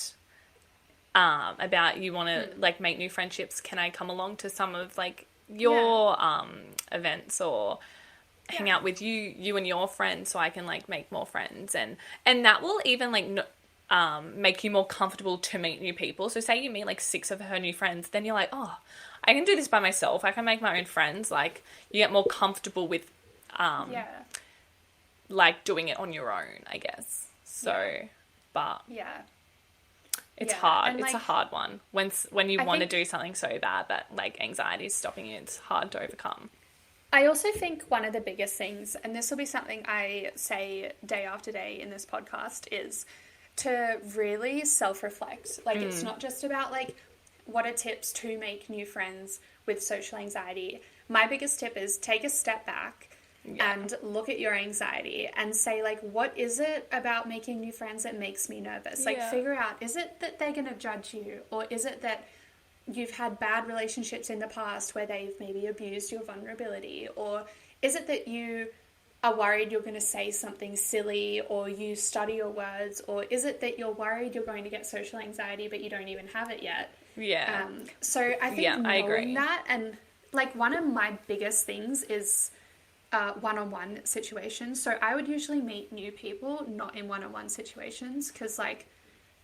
about you want to like make new friendships. Can I come along to some of, like, your events, or hang out with you and your friends, so I can, like, make more friends, and that will even, like, make you more comfortable to meet new people. So say you meet, like, 6 of her new friends, then you're like, oh, I can do this by myself. I can make my own friends. Like, you get more comfortable with, like, doing it on your own, I guess. So, but it's hard. And, it's a hard one when you want to do something so bad that, like, anxiety is stopping you. It's hard to overcome. I also think one of the biggest things, and this will be something I say day after day in this podcast, is to really self-reflect. Like, it's not just about, like, what are tips to make new friends with social anxiety. My biggest tip is take a step back and look at your anxiety and say, like, what is it about making new friends that makes me nervous? Like, figure out, is it that they're going to judge you? Or is it that you've had bad relationships in the past where they've maybe abused your vulnerability? Or is it that you are worried you're going to say something silly, or you study your words? Or is it that you're worried you're going to get social anxiety but you don't even have it yet? So I think knowing that, and, like, one of my biggest things is one-on-one situations. So I would usually meet new people not in one-on-one situations, because, like,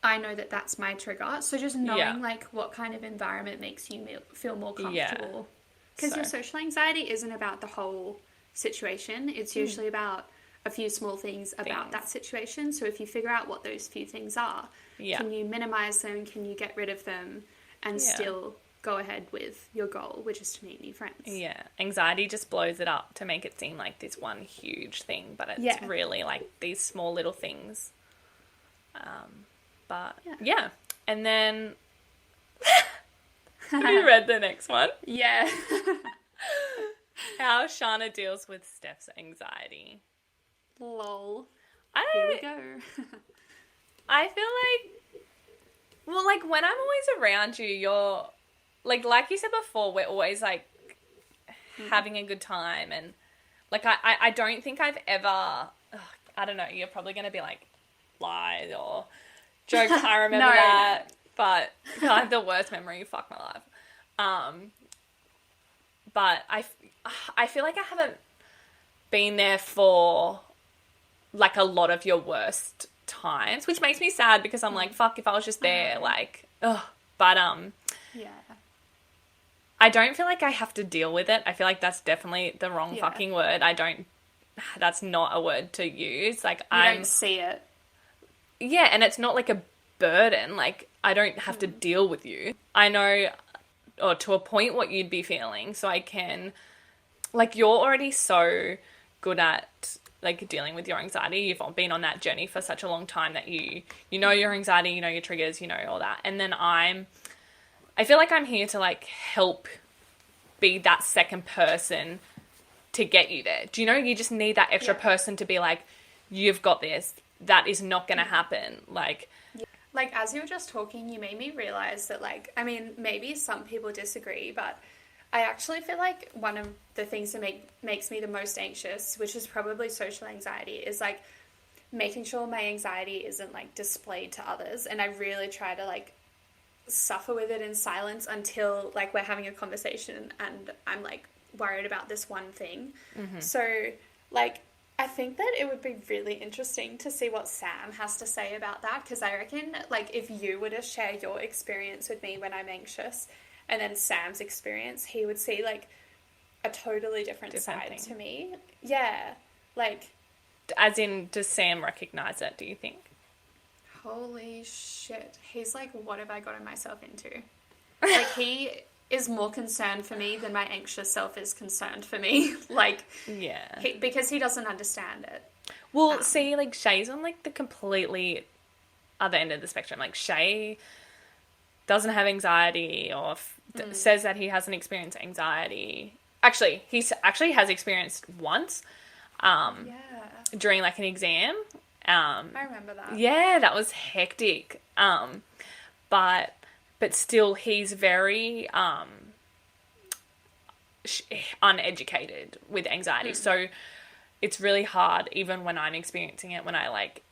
I know that that's my trigger. So just knowing, like, what kind of environment makes you feel more comfortable. Because your social anxiety isn't about the whole situation. It's usually about a few small things about that situation. So if you figure out what those few things are, can you minimize them? Can you get rid of them and still go ahead with your goal, which is to meet new friends? Anxiety just blows it up to make it seem like this one huge thing, but it's really, like, these small little things. But and then have you read the next one? How Sharna deals with Steph's anxiety. Lol. Here we go. I feel like, well, like, when I'm always around you, you're, like you said before, we're always, like, having a good time. And, like, I don't think I've ever, I don't know, you're probably going to be like, lies or jokes. I remember that. But I have the worst memory. Fuck my life. But I feel like I haven't been there for like a lot of your worst times, which makes me sad because I'm like, fuck, if I was just there, like, ugh. But yeah, I don't feel like I have to deal with it. I feel like that's definitely the wrong fucking word. That's not a word to use. Like, I don't see it. Yeah, and it's not like a burden. Like, I don't have to deal with you. I know, or to a point, what you'd be feeling, so I can, like, you're already so good at, like, dealing with your anxiety. You've been on that journey for such a long time that you know your anxiety, you know your triggers, you know all that. And then I feel like I'm here to, like, help be that second person to get you there. Do you know, you just need that extra person to be like, you've got this. That is not going to happen. Like, as you were just talking, you made me realize that, like, I mean, maybe some people disagree, but I actually feel like one of the things that makes me the most anxious, which is probably social anxiety, is, like, making sure my anxiety isn't, like, displayed to others. And I really try to, like, suffer with it in silence until, like, we're having a conversation and I'm, like, worried about this one thing. So, like, I think that it would be really interesting to see what Sam has to say about that, because I reckon, like, if you were to share your experience with me when I'm anxious and then Sam's experience, he would see, like, a totally different side thing to me. Yeah. Like... As in, does Sam recognise it, do you think? Holy shit. He's like, what have I gotten myself into? Like, he is more concerned for me than my anxious self is concerned for me. Like, yeah, because he doesn't understand it. Well, see, like, Shay's on, like, the completely other end of the spectrum. Like, Shay doesn't have anxiety or says that he hasn't experienced anxiety. Actually, he actually has experienced once during, like, an exam. I remember that. Yeah, that was hectic. But still, he's very uneducated with anxiety. So it's really hard, even when I'm experiencing it, when I, like,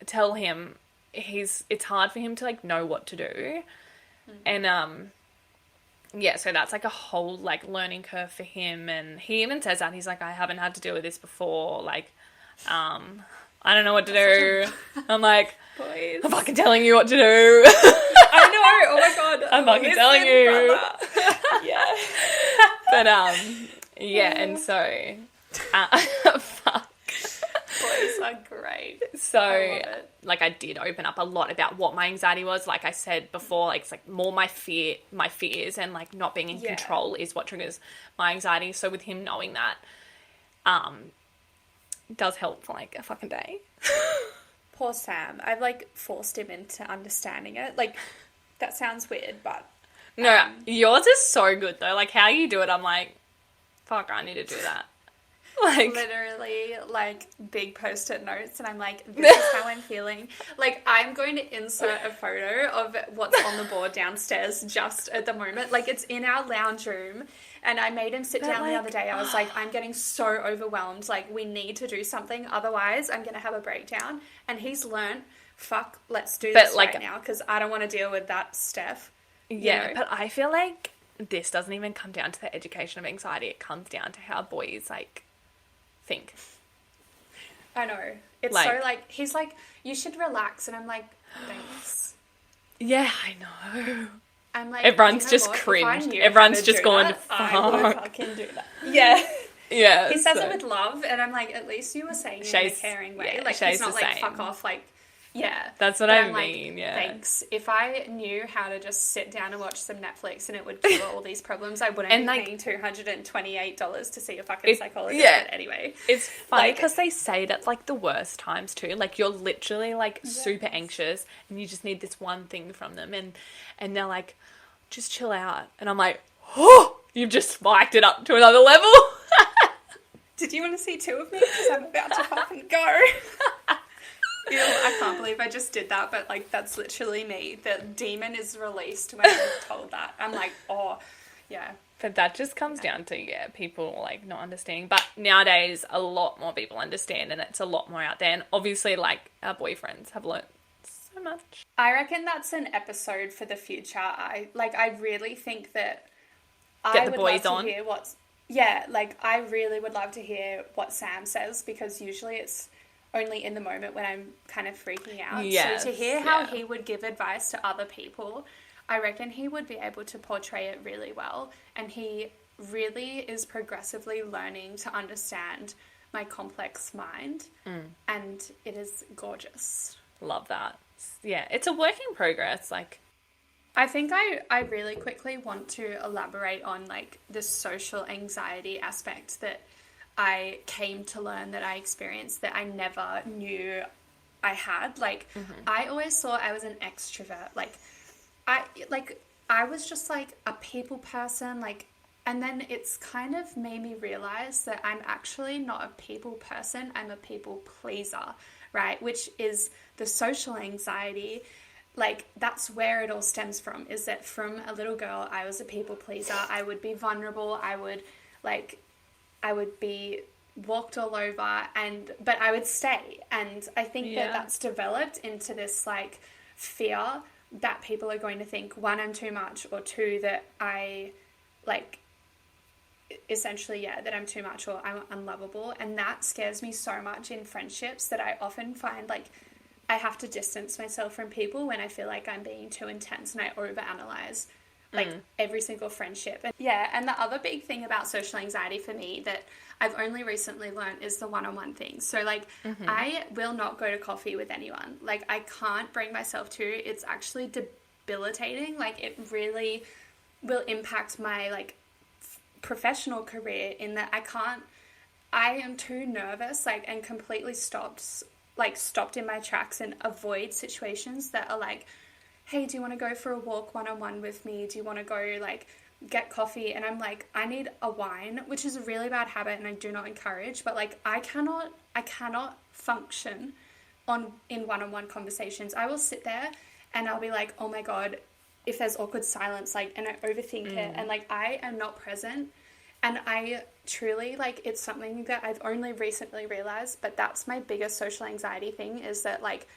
tell him, it's hard for him to, like, know what to do. And, yeah, so that's, like, a whole, like, learning curve for him. And he even says that. He's like, I haven't had to deal with this before. Like, I don't know what to do. I'm like, Boys. I'm fucking telling you what to do. I know. Oh my god. I'm fucking telling you. Yeah. But yeah, and so fuck. Boys are great. So I love it. Like, I did open up a lot about what my anxiety was. Like I said before, like, it's like more my fears and, like, not being in control is what triggers my anxiety. So with him knowing that, it does help for, like, a fucking day. Poor Sam. I've, like, forced him into understanding it. Like, that sounds weird, but... No, yours is so good, though. Like, how you do it, I'm like, fuck, I need to do that. Like, literally, like, big post-it notes, and I'm like, this is how I'm feeling. Like, I'm going to insert a photo of what's on the board downstairs just at the moment. Like, it's in our lounge room, and I made him sit down, like, the other day. I was like, I'm getting so overwhelmed. Like, we need to do something, otherwise I'm going to have a breakdown. And he's learned, fuck, let's do this right now, because I don't want to deal with that, Steph. Yeah, but I feel like this doesn't even come down to the education of anxiety. It comes down to how boys, like, think. I know. It's like, so, like, he's like, you should relax. And I'm like, thanks. Yeah, I know. I'm like, everyone's just cringed. Everyone's just going, fuck. I would fucking do that. Yeah. Yeah. He says it with love, and I'm like, at least you were saying it in a caring way. Yeah, like, Shay's he's not like, same. fuck off, like, yeah. That's what I mean, yeah. Thanks. If I knew how to just sit down and watch some Netflix and it would cure all these problems, I wouldn't be paying $228 to see a fucking psychologist. Yeah. But anyway. It's funny because they say that's, like, the worst times too. Like, you're literally, like, super anxious and you just need this one thing from them. And they're like, just chill out. And I'm like, oh, you've just spiked it up to another level. Did you want to see two of me? Because I'm about to fucking go. Ew, I can't believe I just did that, but, like, that's literally me. The demon is released when I'm told that. I'm like, oh, Yeah. But that just comes down to, people, like, not understanding. But nowadays, a lot more people understand, and it's a lot more out there. And obviously, like, our boyfriends have learnt so much. I reckon that's an episode for the future. I really think that Get I the would boys love on. to hear what's... Yeah, like, I really would love to hear what Sam says, because usually it's only in the moment when I'm kind of freaking out. Yes, so to hear how yeah. he would give advice to other people, I reckon he would be able to portray it really well. And he really is progressively learning to understand my complex mind. And it is gorgeous. Love that. Yeah, it's a work in progress. Like, I think I really quickly want to elaborate on, like, the social anxiety aspect that I came to learn that I experienced that I never knew I had. Like, I always thought I was an extrovert. I was just, like, a people person, like, and then it's kind of made me realize that I'm actually not a people person, I'm a people pleaser, right? Which is the social anxiety. Like, that's where it all stems from, is that from a little girl, I was a people pleaser. I would be vulnerable. I would be walked all over, but I would stay. And I think that that's developed into this, like, fear that people are going to think, one, I'm too much, or two, that I, like, essentially, that I'm too much or I'm unlovable. And that scares me so much in friendships that I often find, like, I have to distance myself from people when I feel like I'm being too intense and I overanalyze, like, every single friendship. And the other big thing about social anxiety for me that I've only recently learned is the one-on-one thing. So, like, I will not go to coffee with anyone. Like, I can't bring myself to. It's actually debilitating. Like, it really will impact my, like, professional career in that I am too nervous, like, and completely stopped in my tracks and avoid situations that are like, hey, do you want to go for a walk one-on-one with me? Do you want to go, like, get coffee? And I'm like, I need a wine, which is a really bad habit and I do not encourage, but, like, I cannot function in one-on-one conversations. I will sit there and I'll be like, oh my God, if there's awkward silence, like, and I overthink it, and, like, I am not present. And I truly, like, it's something that I've only recently realized, but that's my biggest social anxiety thing, is that, like,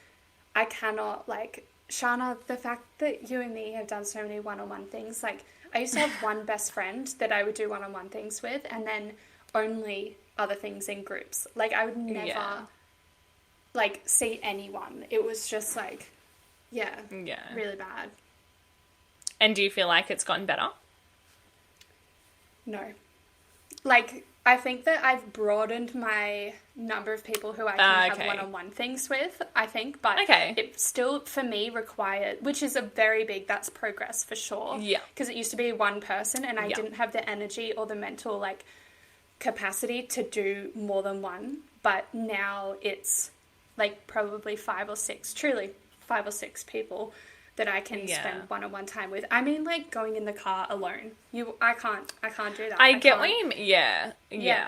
I cannot, like, Sharna, the fact that you and me have done so many one-on-one things, like, I used to have one best friend that I would do one-on-one things with, and then only other things in groups. Like, I would never, like, see anyone. It was just, like, really bad. And do you feel like it's gotten better? No. Like, I think that I've broadened my number of people who I can have one-on-one things with, I think, but it still, for me, required, which is that's progress for sure. Yeah. Because it used to be one person and I didn't have the energy or the mental, like, capacity to do more than one, but now it's, like, probably 5 or 6 people that I can spend one-on-one time with. I mean, like, going in the car alone. I can't do that. I get what you mean. Yeah.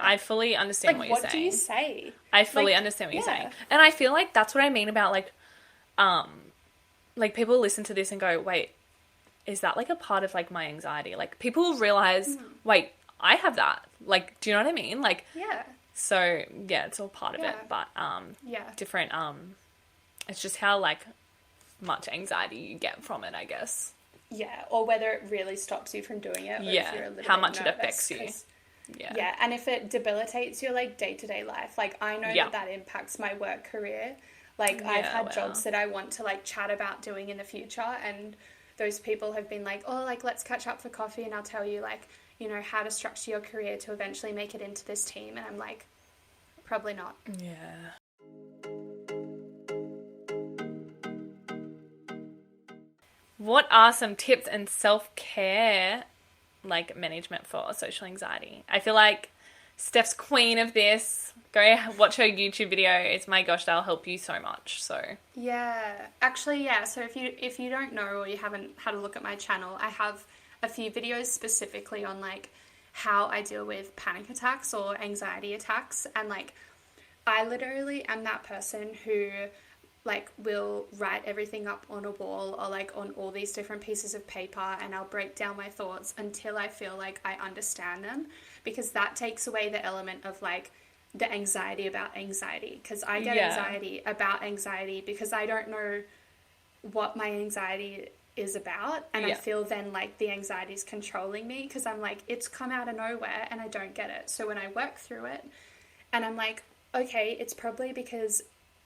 I fully understand what you're saying. What do you say? I fully understand what you're saying. And I feel like that's what I mean about, like, people listen to this and go, wait, is that, like, a part of, like, my anxiety? Like, people realize, wait, I have that. Like, do you know what I mean? Like, so, it's all part of it. But, different, it's just how, like, much anxiety you get from it, I guess. Yeah, or whether it really stops you from doing it. Or if you're a little how bit much nervous, it affects you. Yeah, and if it debilitates your, like, day-to-day life. Like, I know that impacts my work career. Like, I've had jobs that I want to, like, chat about doing in the future, and those people have been like, oh, like, let's catch up for coffee and I'll tell you, like, you know, how to structure your career to eventually make it into this team. And I'm like, probably not. Yeah. What are some tips and self-care, like, management for social anxiety? I feel like Steph's queen of this. Go watch her YouTube videos. My gosh, they'll help you so much. So actually, so if you don't know or you haven't had a look at my channel, I have a few videos specifically on, like, how I deal with panic attacks or anxiety attacks. And, like, I literally am that person who like will write everything up on a wall or like on all these different pieces of paper, and I'll break down my thoughts until I feel like I understand them, because that takes away the element of like the anxiety about anxiety, because I get anxiety about anxiety because I don't know what my anxiety is about, and I feel then like the anxiety is controlling me because I'm like, it's come out of nowhere and I don't get it. So when I work through it and I'm like, okay, it's probably because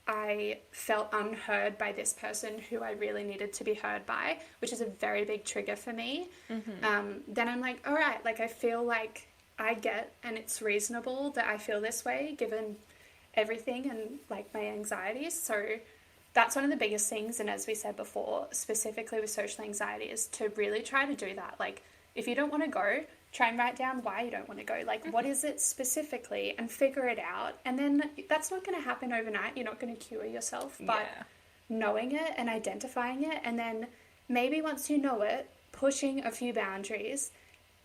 I felt unheard by this person who I really needed to be heard by, which is a very big trigger for me. Then I'm like, all right, like I feel like I get, and it's reasonable that I feel this way given everything and like my anxieties. So that's one of the biggest things. And as we said before, specifically with social anxiety, is to really try to do that. Like if you don't want to go, try and write down why you don't want to go. Like, what is it specifically, and figure it out. And then that's not going to happen overnight. You're not going to cure yourself, but knowing it and identifying it, and then maybe once you know it, pushing a few boundaries,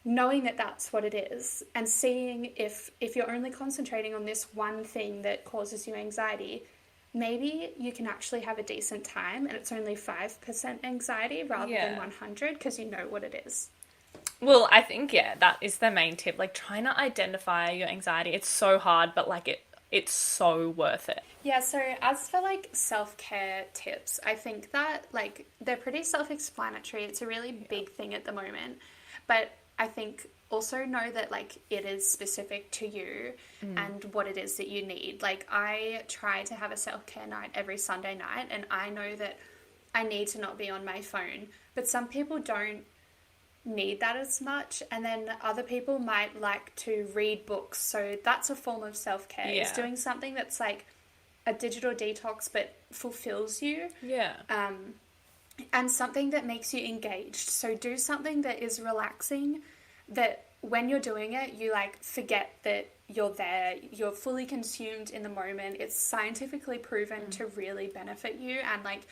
knowing that that's what it is, and seeing if you're only concentrating on this one thing that causes you anxiety, maybe you can actually have a decent time and it's only 5% anxiety rather than 100, because you know what it is. Well, I think, that is the main tip. Like, trying to identify your anxiety. It's so hard, but, like, it's so worth it. Yeah, so as for, like, self-care tips, I think that, like, they're pretty self-explanatory. It's a really big thing at the moment. But I think also know that, like, it is specific to you and what it is that you need. Like, I try to have a self-care night every Sunday night, and I know that I need to not be on my phone. But some people don't need that as much, and then other people might like to read books, so that's a form of self-care. It's doing something that's like a digital detox but fulfills you, and something that makes you engaged. So do something that is relaxing, that when you're doing it you like forget that you're there, you're fully consumed in the moment. It's scientifically proven to really benefit you and like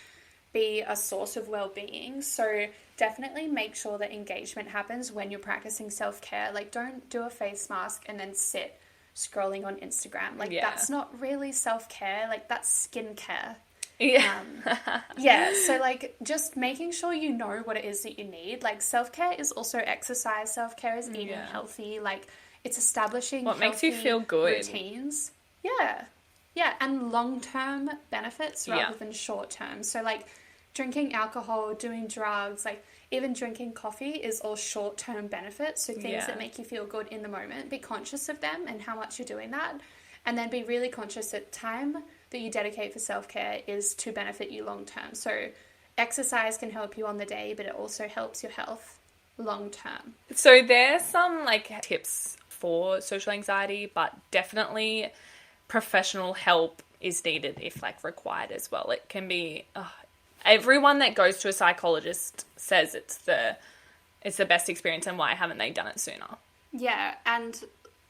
be a source of well-being. So definitely make sure that engagement happens when you're practicing self-care. Like, don't do a face mask and then sit scrolling on Instagram. Like, that's not really self-care. Like, that's skincare. So like just making sure you know what it is that you need. Like, self-care is also exercise. Self-care is eating healthy. Like, it's establishing what makes you feel good routines. And long-term benefits rather than short-term. So like drinking alcohol, doing drugs, like even drinking coffee is all short-term benefits. So things that make you feel good in the moment, be conscious of them and how much you're doing that. And then be really conscious that time that you dedicate for self-care is to benefit you long-term. So exercise can help you on the day, but it also helps your health long-term. So there's some like tips for social anxiety, but definitely professional help is needed if like required as well. It can be everyone that goes to a psychologist says it's the best experience, and why haven't they done it sooner?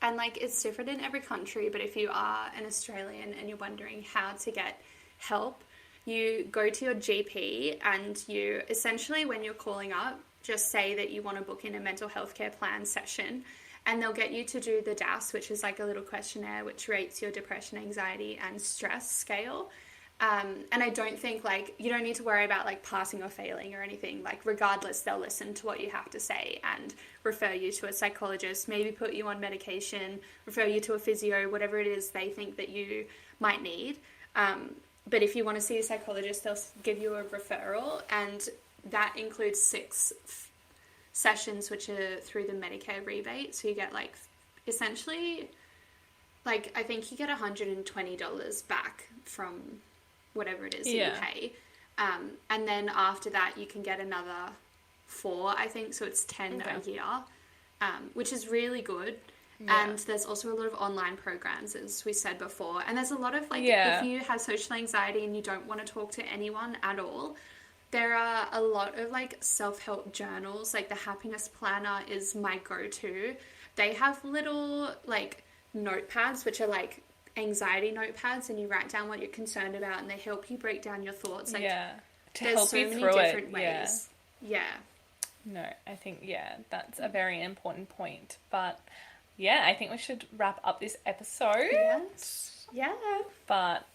And like it's different in every country, but if you are an Australian and you're wondering how to get help, you go to your GP, and you essentially, when you're calling up, just say that you want to book in a mental health care plan session. And they'll get you to do the DASS, which is like a little questionnaire which rates your depression, anxiety, and stress scale. And I don't think like you don't need to worry about like passing or failing or anything. Like regardless, they'll listen to what you have to say and refer you to a psychologist, maybe put you on medication, refer you to a physio, whatever it is they think that you might need. But if you want to see a psychologist, they'll give you a referral, and that includes 6 sessions which are through the Medicare rebate. So you get like essentially like I think you get $120 back from whatever it is that you pay, and then after that you can get another 4, I think, so it's 10 a year, which is really good. And there's also a lot of online programs, as we said before, and there's a lot of like if you have social anxiety and you don't want to talk to anyone at all, there are a lot of like self-help journals. Like the Happiness Planner is my go-to. They have little like notepads which are like anxiety notepads, and you write down what you're concerned about, and they help you break down your thoughts. Like to there's help so you many through different it. ways. No, I think that's a very important point. But I think we should wrap up this episode. Yes. Yeah. But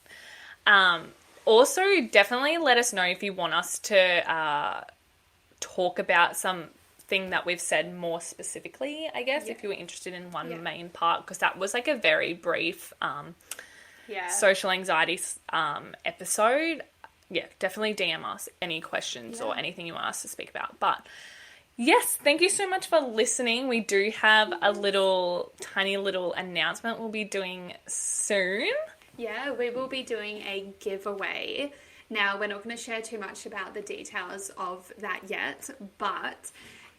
also definitely let us know if you want us to talk about something that we've said more specifically, I guess, if you were interested in one main part, because that was like a very brief social anxiety episode. Yeah, definitely DM us any questions or anything you want us to speak about. But yes, thank you so much for listening. We do have a tiny little announcement we'll be doing soon. Yeah, we will be doing a giveaway. Now, we're not going to share too much about the details of that yet, but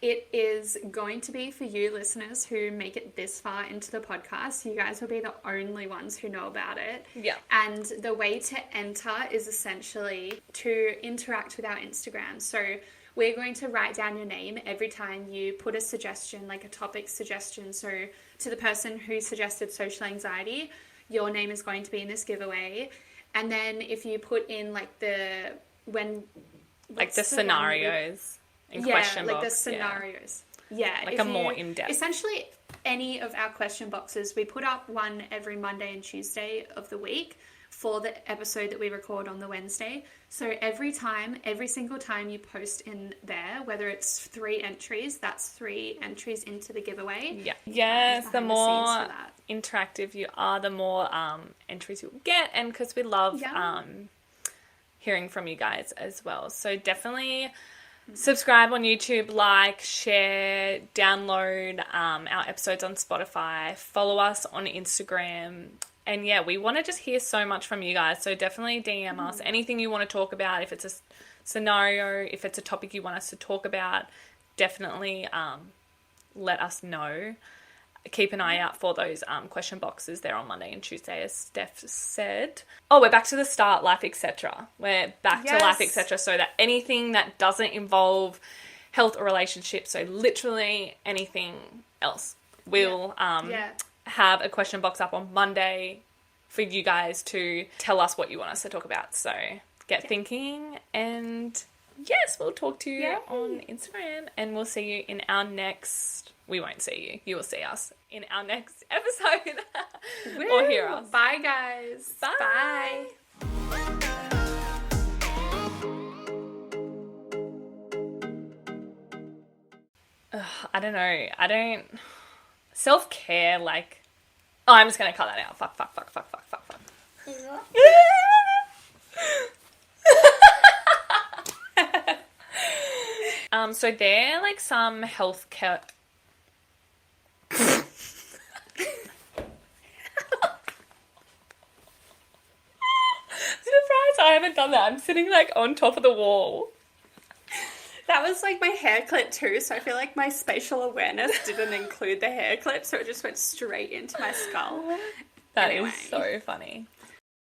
it is going to be for you listeners who make it this far into the podcast. You guys will be the only ones who know about it. Yeah. And the way to enter is essentially to interact with our Instagram. So we're going to write down your name every time you put a suggestion, like a topic suggestion. So to the person who suggested social anxiety, your name is going to be in this giveaway. And then if you put in like the scenarios in question box. Like the scenarios. Yeah. Like a more in-depth. Essentially, any of our question boxes, we put up one every Monday and Tuesday of the week for the episode that we record on the Wednesday. So every single time you post in there, whether it's 3 entries, that's 3 entries into the giveaway. Yeah. Yes, the more interactive you are, the more entries you'll get, and because we love hearing from you guys as well. So definitely subscribe on YouTube, like, share, download our episodes on Spotify, follow us on Instagram. And yeah, we want to just hear so much from you guys. So definitely DM us anything you want to talk about. If it's a scenario, if it's a topic you want us to talk about, definitely let us know. Keep an eye out for those question boxes there on Monday and Tuesday, as Steph said. Oh, we're back to the start, life, etc. We're back to life, etc. So that anything that doesn't involve health or relationships, so literally anything else, we'll have a question box up on Monday for you guys to tell us what you want us to talk about. So get thinking, and yes, we'll talk to you on Instagram, and we'll see you in our next... We won't see you. You will see us in our next episode. Or hear us. Bye, guys. Bye. I don't know. Self-care, like... Oh, I'm just going to cut that out. Fuck. So they're like some healthcare... Surprise, I haven't done that. I'm sitting like on top of the wall. That was like my hair clip too, so I feel like my spatial awareness didn't include the hair clip, so it just went straight into my skull. That is so funny.